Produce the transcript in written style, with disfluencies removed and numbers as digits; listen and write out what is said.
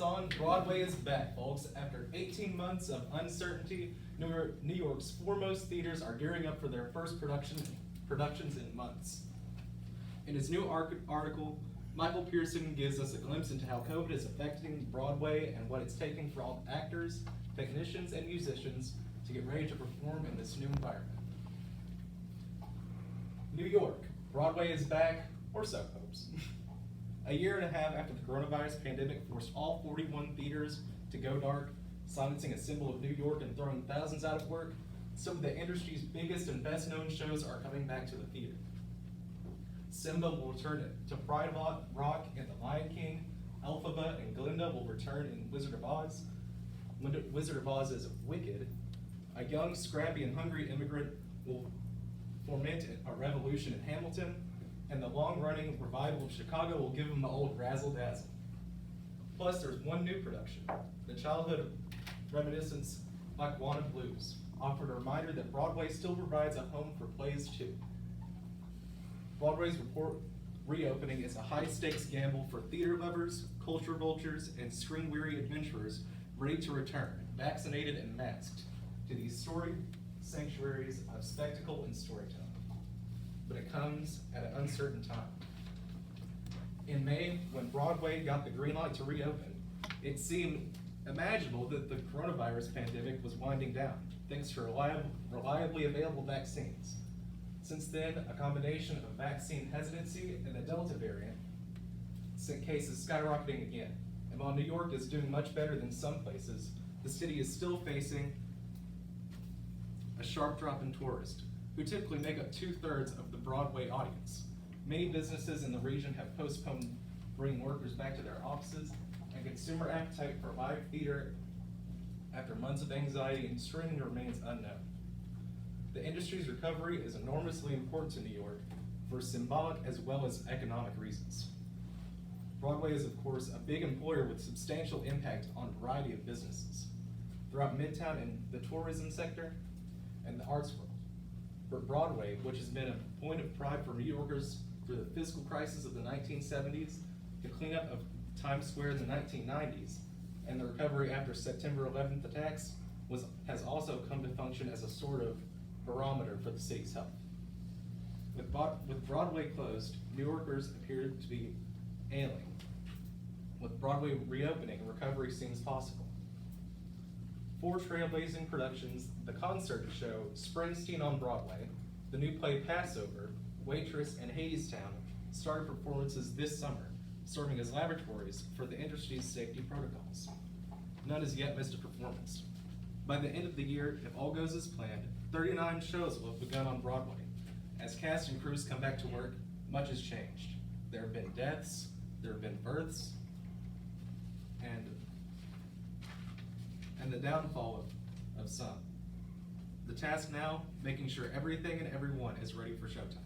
Lights on, Broadway is back, folks. After 18 months of uncertainty, New York's foremost theaters are gearing up for their first productions in months. In his new article, Michael Pearson gives us a glimpse into how COVID is affecting Broadway and what it's taking for all actors, technicians, and musicians to get ready to perform in this new environment. New York, Broadway is back, or so hopes. A year and a half after the coronavirus pandemic forced all 41 theaters to go dark, silencing a symbol of New York and throwing thousands out of work, some of the industry's biggest and best known shows are coming back to the theater. Simba will return to Pride Rock and The Lion King. Elphaba and Glinda will return in Wizard of Oz. Wizard of Oz is Wicked. A young, scrappy, and hungry immigrant will foment a revolution in Hamilton, and the long-running revival of Chicago will give him the old razzle-dazzle. Plus, there's one new production, the childhood reminiscence Lackawanna Blues, offered a reminder that Broadway still provides a home for plays too. Broadway's reopening is a high-stakes gamble for theater lovers, culture vultures, and screen-weary adventurers ready to return, vaccinated and masked, to these storied sanctuaries of spectacle and storytelling. But it comes at an uncertain time. In May, when Broadway got the green light to reopen, it seemed imaginable that the coronavirus pandemic was winding down, thanks to reliably available vaccines. Since then, a combination of vaccine hesitancy and the Delta variant sent cases skyrocketing again. And while New York is doing much better than some places, the city is still facing a sharp drop in tourists, who typically make up 2/3 of the Broadway audience. Many businesses in the region have postponed bringing workers back to their offices, and consumer appetite for live theater after months of anxiety and streaming remains unknown. The industry's recovery is enormously important to New York for symbolic as well as economic reasons. Broadway is, of course, a big employer with substantial impact on a variety of businesses throughout Midtown and the tourism sector and the arts world. But Broadway, which has been a point of pride for New Yorkers through the fiscal crisis of the 1970s, the cleanup of Times Square in the 1990s, and the recovery after September 11th attacks, has also come to function as a sort of barometer for the city's health. With Broadway closed, New Yorkers appear to be ailing. With Broadway reopening, recovery seems possible. 4 trailblazing productions, the concert show Springsteen on Broadway, the new play Passover, Waitress, and Hadestown started performances this summer, serving as laboratories for the industry's safety protocols. None has yet missed a performance. By the end of the year, if all goes as planned, 39 shows will have begun on Broadway. As cast and crews come back to work, much has changed. There have been deaths, there have been births, and the downfall of some. The task now, making sure everything and everyone is ready for showtime.